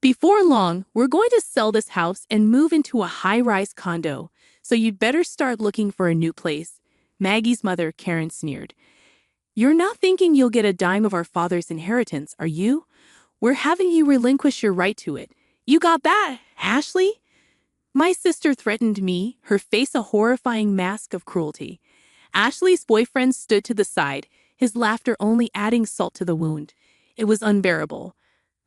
Before long, we're going to sell this house and move into a high-rise condo, so you'd better start looking for a new place. Maggie's mother, Karen, sneered. You're not thinking you'll get a dime of our father's inheritance, are you? We're having you relinquish your right to it. You got that, Ashley? My sister threatened me, her face a horrifying mask of cruelty. Ashley's boyfriend stood to the side, his laughter only adding salt to the wound. It was unbearable.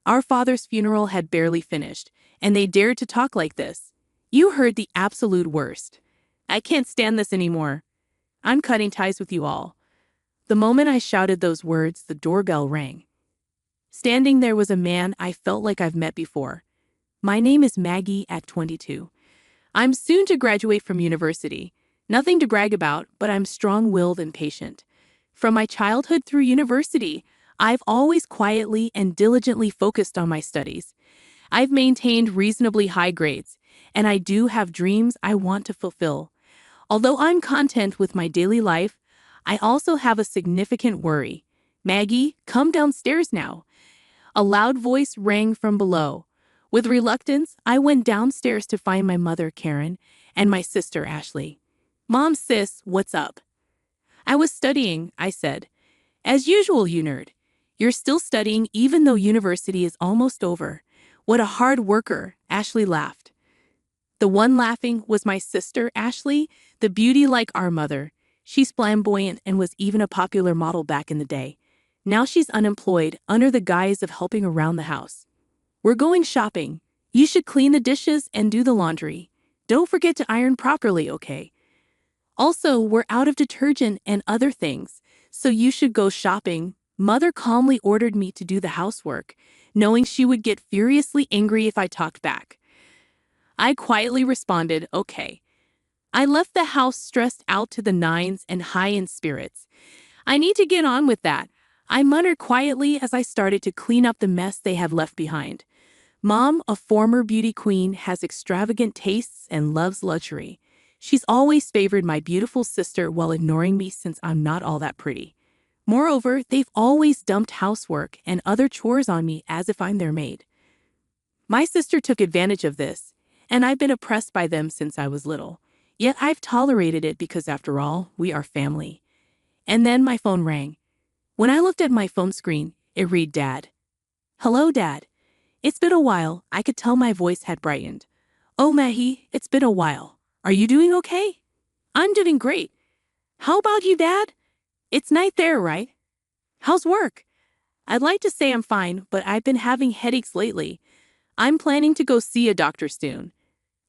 Our father's funeral had barely finished, and they dared to talk like this. You heard the absolute worst. I can't stand this anymore. I'm cutting ties with you all. The moment I shouted those words, the doorbell rang. Standing there was a man I felt like I've met before. My name is Maggie at 22. I'm soon to graduate from university. Nothing to brag about, but I'm strong-willed and patient. From my childhood through university, I've always quietly and diligently focused on my studies. I've maintained reasonably high grades, and I do have dreams I want to fulfill. Although I'm content with my daily life, I also have a significant worry. Maggie, come downstairs now. A loud voice rang from below. With reluctance, I went downstairs to find my mother, Karen, and my sister, Ashley. Mom, sis, what's up? I was studying, I said. As usual, you nerd. You're still studying even though university is almost over. What a hard worker, Ashley laughed. The one laughing was my sister, Ashley, the beauty like our mother. She's flamboyant and was even a popular model back in the day. Now she's unemployed under the guise of helping around the house. We're going shopping. You should clean the dishes and do the laundry. Don't forget to iron properly, okay? Also, we're out of detergent and other things, so you should go shopping. Mother calmly ordered me to do the housework, knowing she would get furiously angry if I talked back. I quietly responded, okay. I left the house stressed out to the nines and high in spirits. I need to get on with that. I muttered quietly as I started to clean up the mess they had left behind. Mom, a former beauty queen, has extravagant tastes and loves luxury. She's always favored my beautiful sister while ignoring me since I'm not all that pretty. Moreover, they've always dumped housework and other chores on me as if I'm their maid. My sister took advantage of this, and I've been oppressed by them since I was little. Yet I've tolerated it because, after all, we are family. And then my phone rang. When I looked at my phone screen, it read Dad. Hello, Dad. It's been a while. I could tell my voice had brightened. Oh, Maggie, it's been a while. Are you doing okay? I'm doing great. How about you, Dad? It's night there, right? How's work? I'd like to say I'm fine, but I've been having headaches lately. I'm planning to go see a doctor soon.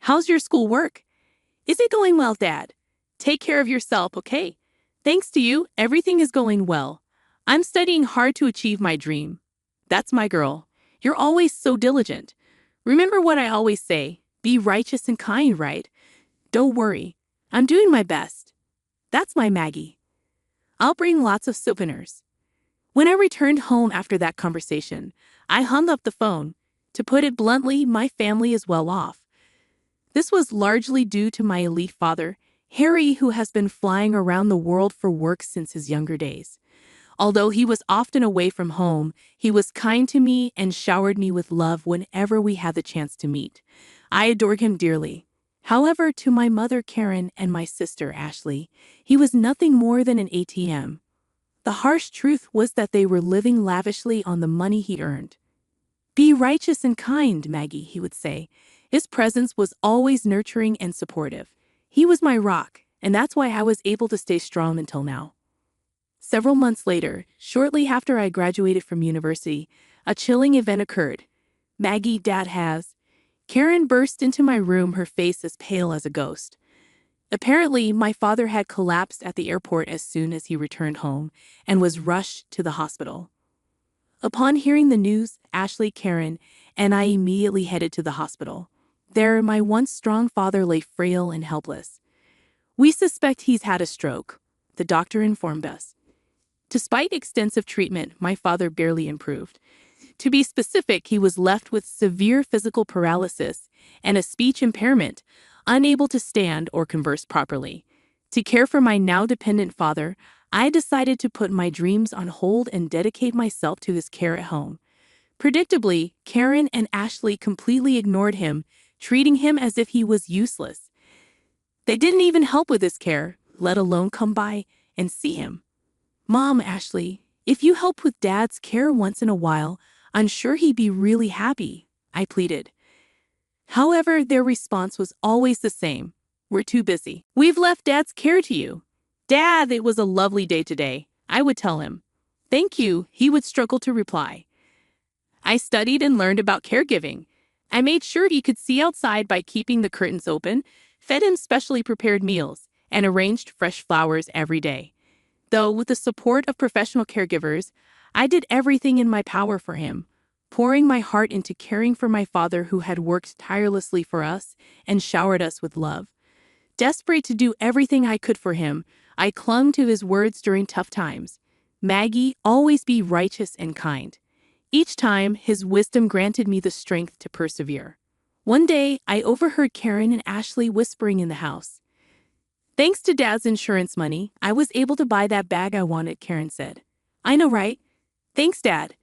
How's your schoolwork? Is it going well, Dad? Take care of yourself, okay? Thanks to you, everything is going well. I'm studying hard to achieve my dream. That's my girl. You're always so diligent. Remember what I always say, be righteous and kind, right? Don't worry. I'm doing my best. That's my Maggie. I'll bring lots of souvenirs. When I returned home after that conversation, I hung up the phone. To put it bluntly, my family is well off. This was largely due to my elite father, Harry, who has been flying around the world for work since his younger days. Although he was often away from home, he was kind to me and showered me with love whenever we had the chance to meet. I adored him dearly. However, to my mother Karen and my sister Ashley, he was nothing more than an ATM. The harsh truth was that they were living lavishly on the money he earned. Be righteous and kind, Maggie, he would say. His presence was always nurturing and supportive. He was my rock, and that's why I was able to stay strong until now. Several months later, shortly after I graduated from university, a chilling event occurred. Maggie, Dad has. Karen burst into my room, her face as pale as a ghost. Apparently, my father had collapsed at the airport as soon as he returned home and was rushed to the hospital. Upon hearing the news, Ashley, Karen, and I immediately headed to the hospital. There, my once strong father lay frail and helpless. We suspect he's had a stroke, the doctor informed us. Despite extensive treatment, my father barely improved. To be specific, he was left with severe physical paralysis and a speech impairment, unable to stand or converse properly. To care for my now dependent father, I decided to put my dreams on hold and dedicate myself to his care at home. Predictably, Karen and Ashley completely ignored him, treating him as if he was useless. They didn't even help with his care, let alone come by and see him. "Mom, Ashley, if you help with Dad's care once in a while, I'm sure he'd be really happy," I pleaded. However, their response was always the same. "We're too busy. We've left Dad's care to you." "Dad, it was a lovely day today," I would tell him. "Thank you," he would struggle to reply. I studied and learned about caregiving. I made sure he could see outside by keeping the curtains open, fed him specially prepared meals, and arranged fresh flowers every day. Though with the support of professional caregivers, I did everything in my power for him, pouring my heart into caring for my father who had worked tirelessly for us and showered us with love. Desperate to do everything I could for him, I clung to his words during tough times. "Maggie, always be righteous and kind." Each time, his wisdom granted me the strength to persevere. One day, I overheard Karen and Ashley whispering in the house. "Thanks to Dad's insurance money, I was able to buy that bag I wanted," Karen said. "I know, right? Thanks, Dad."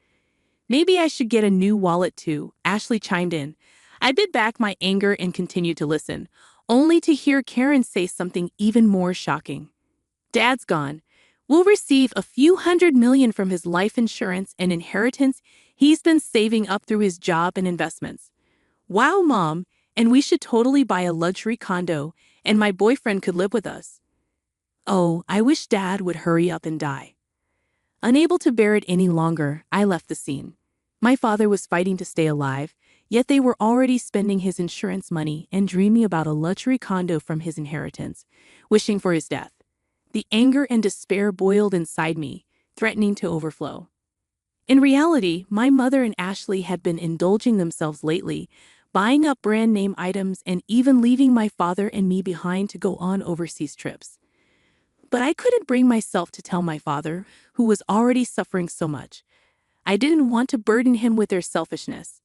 "Maybe I should get a new wallet too," Ashley chimed in. I bit back my anger and continued to listen, only to hear Karen say something even more shocking. "Dad's gone. We'll receive a few $100 million from his life insurance and inheritance he's been saving up through his job and investments." "Wow, Mom, and we should totally buy a luxury condo, and my boyfriend could live with us." Oh, I wish Dad would hurry up and die. Unable to bear it any longer, I left the scene. My father was fighting to stay alive, yet they were already spending his insurance money and dreaming about a luxury condo from his inheritance, wishing for his death. The anger and despair boiled inside me, threatening to overflow. In reality, my mother and Ashley had been indulging themselves lately, buying up brand-name items and even leaving my father and me behind to go on overseas trips. But I couldn't bring myself to tell my father, who was already suffering so much. I didn't want to burden him with their selfishness.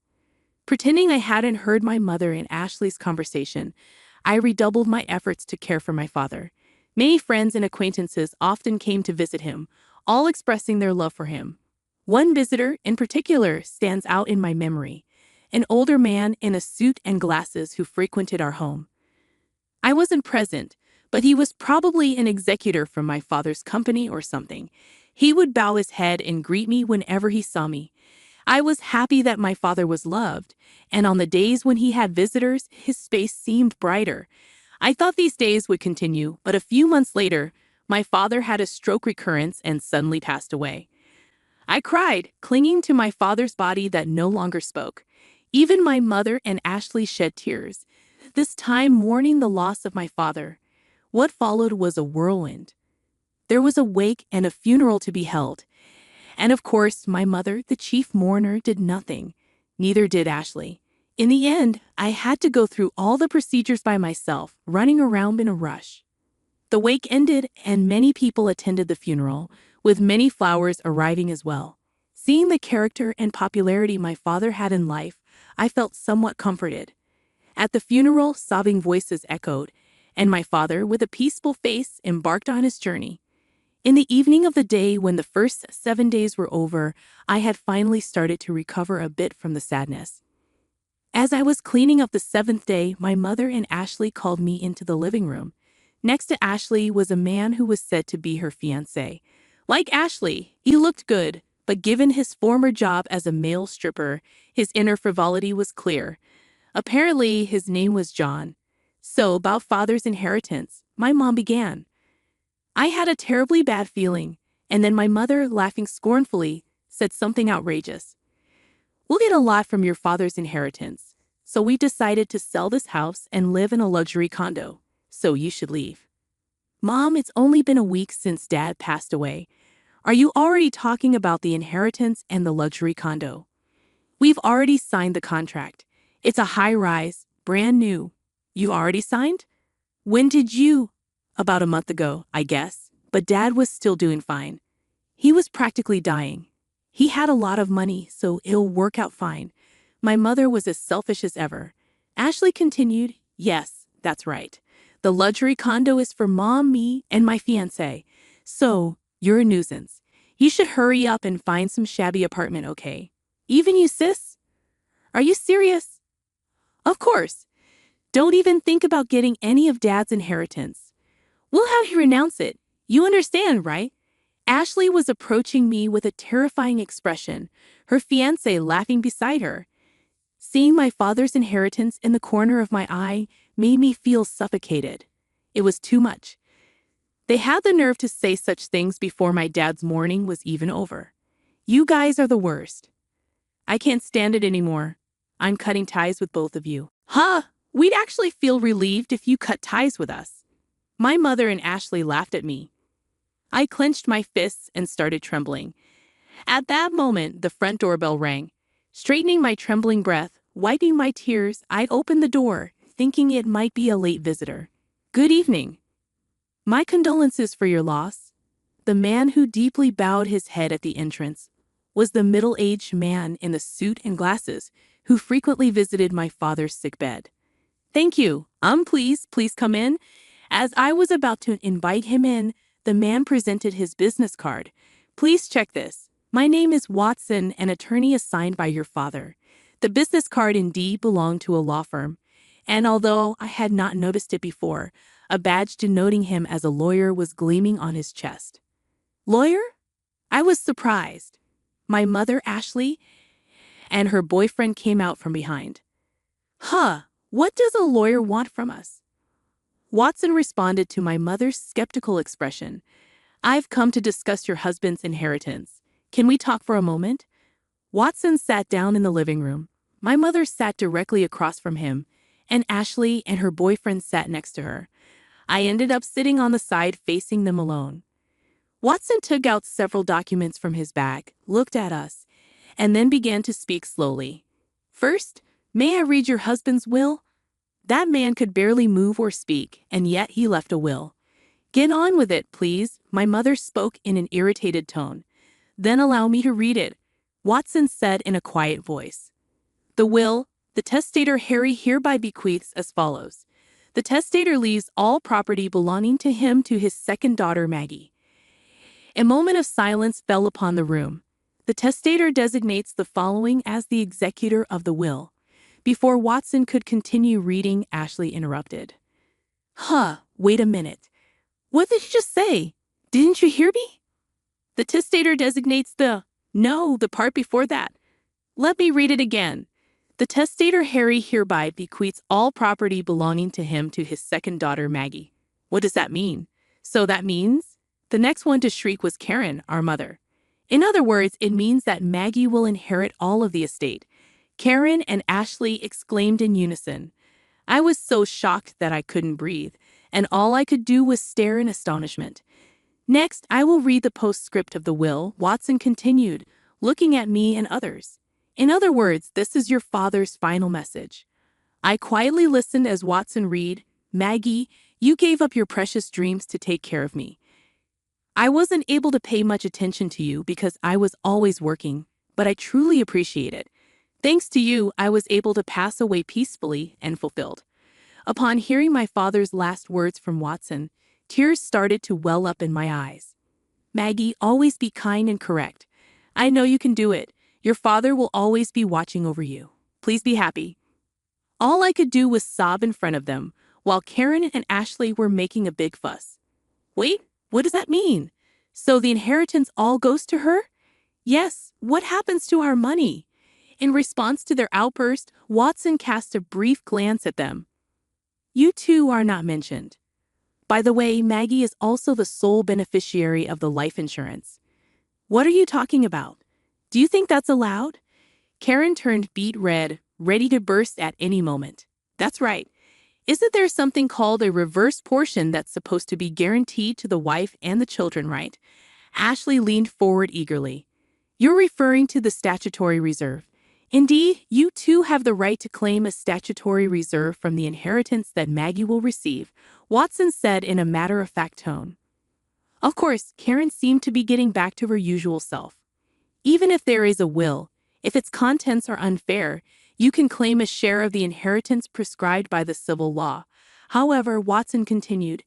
Pretending I hadn't heard my mother and Ashley's conversation, I redoubled my efforts to care for my father. Many friends and acquaintances often came to visit him, all expressing their love for him. One visitor, in particular, stands out in my memory, an older man in a suit and glasses who frequented our home. I wasn't present, but he was probably an executor from my father's company or something. He would bow his head and greet me whenever he saw me. I was happy that my father was loved, and on the days when he had visitors, his face seemed brighter. I thought these days would continue, but a few months later, my father had a stroke recurrence and suddenly passed away. I cried, clinging to my father's body that no longer spoke. Even my mother and Ashley shed tears, this time mourning the loss of my father. What followed was a whirlwind. There was a wake and a funeral to be held. And of course, my mother, the chief mourner, did nothing. Neither did Ashley. In the end, I had to go through all the procedures by myself, running around in a rush. The wake ended, and many people attended the funeral, with many flowers arriving as well. Seeing the character and popularity my father had in life, I felt somewhat comforted. At the funeral, sobbing voices echoed, and my father, with a peaceful face, embarked on his journey. In the evening of the day when the first 7 days were over, I had finally started to recover a bit from the sadness. As I was cleaning up the 7th day, my mother and Ashley called me into the living room. Next to Ashley was a man who was said to be her fiancé. Like Ashley, he looked good, but given his former job as a male stripper, his inner frivolity was clear. Apparently, his name was John. So, about father's inheritance, my mom began. I had a terribly bad feeling, and then my mother, laughing scornfully, said something outrageous. "We'll get a lot from your father's inheritance, so we decided to sell this house and live in a luxury condo, so you should leave." "Mom, it's only been a week since Dad passed away. Are you already talking about the inheritance and the luxury condo?" "We've already signed the contract. It's a high-rise, brand new." "You already signed? When did you?" "About a month ago, I guess, but Dad was still doing fine. He was practically dying. He had a lot of money, so it'll work out fine. My mother was as selfish as ever." Ashley continued, "Yes, that's right. The luxury condo is for Mom, me, and my fiancé. So, you're a nuisance. You should hurry up and find some shabby apartment, okay?" Even you, sis? Are you serious? Of course. Don't even think about getting any of Dad's inheritance. We'll have you renounce it. You understand, right? Ashley was approaching me with a terrifying expression, her fiancé laughing beside her. Seeing my father's inheritance in the corner of my eye made me feel suffocated. It was too much. They had the nerve to say such things before my dad's mourning was even over. You guys are the worst. I can't stand it anymore. I'm cutting ties with both of you. Huh? We'd actually feel relieved if you cut ties with us. My mother and Ashley laughed at me. I clenched my fists and started trembling. At that moment, the front doorbell rang. Straightening my trembling breath, wiping my tears, I opened the door, thinking it might be a late visitor. Good evening. My condolences for your loss. The man who deeply bowed his head at the entrance was the middle-aged man in the suit and glasses who frequently visited my father's sick bed. Thank you. Please come in. As I was about to invite him in, the man presented his business card. Please check this. My name is Watson, an attorney assigned by your father. The business card indeed belonged to a law firm, and although I had not noticed it before, a badge denoting him as a lawyer was gleaming on his chest. Lawyer? I was surprised. My mother, Ashley, and her boyfriend came out from behind. Huh, what does a lawyer want from us? Watson responded to my mother's skeptical expression. I've come to discuss your husband's inheritance. Can we talk for a moment? Watson sat down in the living room. My mother sat directly across from him, and Ashley and her boyfriend sat next to her. I ended up sitting on the side facing them alone. Watson took out several documents from his bag, looked at us, and then began to speak slowly. First, may I read your husband's will? That man could barely move or speak, and yet he left a will. Get on with it, please, my mother spoke in an irritated tone. Then allow me to read it, Watson said in a quiet voice. The will, the testator Harry hereby bequeaths as follows. The testator leaves all property belonging to him to his second daughter Maggie. A moment of silence fell upon the room. The testator designates the following as the executor of the will. Before Watson could continue reading, Ashley interrupted. Wait a minute. What did you just say? Didn't you hear me? The testator designates the part before that. Let me read it again. The testator Harry hereby bequeaths all property belonging to him to his second daughter Maggie. What does that mean? So that means? The next one to shriek was Karen, our mother. In other words, it means that Maggie will inherit all of the estate. Karen and Ashley exclaimed in unison. I was so shocked that I couldn't breathe, and all I could do was stare in astonishment. Next, I will read the postscript of the will, Watson continued, looking at me and others. In other words, this is your father's final message. I quietly listened as Watson read, Maggie, you gave up your precious dreams to take care of me. I wasn't able to pay much attention to you because I was always working, but I truly appreciate it. Thanks to you, I was able to pass away peacefully and fulfilled. Upon hearing my father's last words from Watson, tears started to well up in my eyes. Maggie, always be kind and correct. I know you can do it. Your father will always be watching over you. Please be happy. All I could do was sob in front of them, while Karen and Ashley were making a big fuss. Wait, what does that mean? So the inheritance all goes to her? Yes, what happens to our money? In response to their outburst, Watson cast a brief glance at them. You two are not mentioned. By the way, Maggie is also the sole beneficiary of the life insurance. What are you talking about? Do you think that's allowed? Karen turned beet red, ready to burst at any moment. That's right. Isn't there something called a reverse portion that's supposed to be guaranteed to the wife and the children, right? Ashley leaned forward eagerly. You're referring to the statutory reserve. Indeed, you too have the right to claim a statutory reserve from the inheritance that Maggie will receive, Watson said in a matter-of-fact tone. Of course, Karen seemed to be getting back to her usual self. Even if there is a will, if its contents are unfair, you can claim a share of the inheritance prescribed by the civil law. However, Watson continued,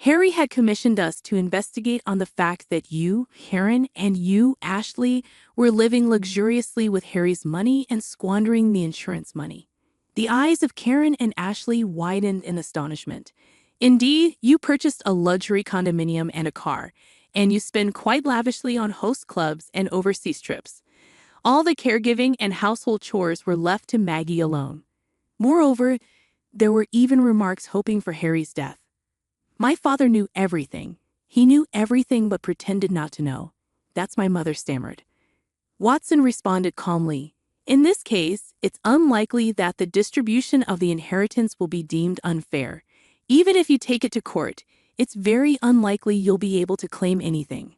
Harry had commissioned us to investigate on the fact that you, Karen, and you, Ashley, were living luxuriously with Harry's money and squandering the insurance money. The eyes of Karen and Ashley widened in astonishment. Indeed, you purchased a luxury condominium and a car, and you spend quite lavishly on host clubs and overseas trips. All the caregiving and household chores were left to Maggie alone. Moreover, there were even remarks hoping for Harry's death. My father knew everything. He knew everything but pretended not to know. That's my mother stammered. Watson responded calmly. In this case, it's unlikely that the distribution of the inheritance will be deemed unfair. Even if you take it to court, it's very unlikely you'll be able to claim anything.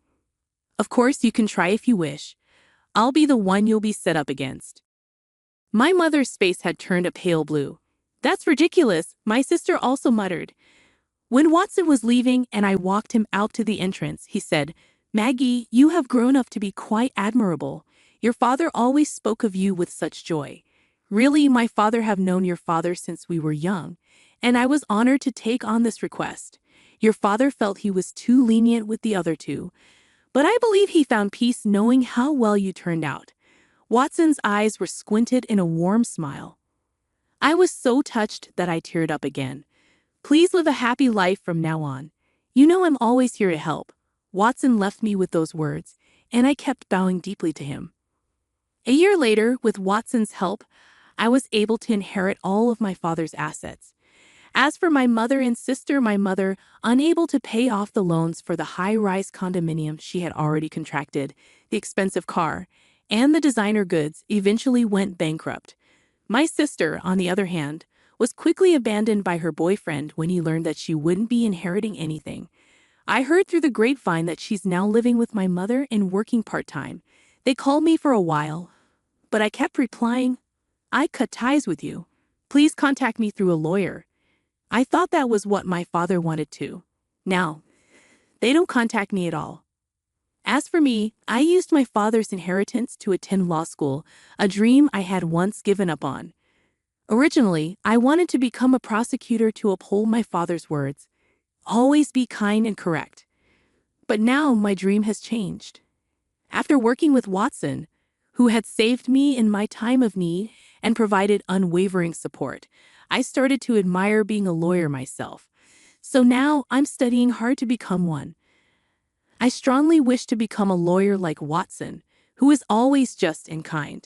Of course, you can try if you wish. I'll be the one you'll be set up against. My mother's face had turned a pale blue. That's ridiculous, my sister also muttered. When Watson was leaving and I walked him out to the entrance, he said, Maggie, you have grown up to be quite admirable. Your father always spoke of you with such joy. Really, my father have known your father since we were young, and I was honored to take on this request. Your father felt he was too lenient with the other two, but I believe he found peace knowing how well you turned out. Watson's eyes were squinted in a warm smile. I was so touched that I teared up again. Please live a happy life from now on. You know I'm always here to help. Watson left me with those words, and I kept bowing deeply to him. A year later, with Watson's help, I was able to inherit all of my father's assets. As for my mother and sister, my mother, unable to pay off the loans for the high-rise condominium she had already contracted, the expensive car, and the designer goods, eventually went bankrupt. My sister, on the other hand, was quickly abandoned by her boyfriend when he learned that she wouldn't be inheriting anything. I heard through the grapevine that she's now living with my mother and working part-time. They called me for a while, but I kept replying, I cut ties with you. Please contact me through a lawyer. I thought that was what my father wanted too. Now, they don't contact me at all. As for me, I used my father's inheritance to attend law school, a dream I had once given up on. Originally, I wanted to become a prosecutor to uphold my father's words. Always be kind and correct. But now my dream has changed. After working with Watson, who had saved me in my time of need and provided unwavering support, I started to admire being a lawyer myself. So now I'm studying hard to become one. I strongly wish to become a lawyer like Watson, who is always just and kind.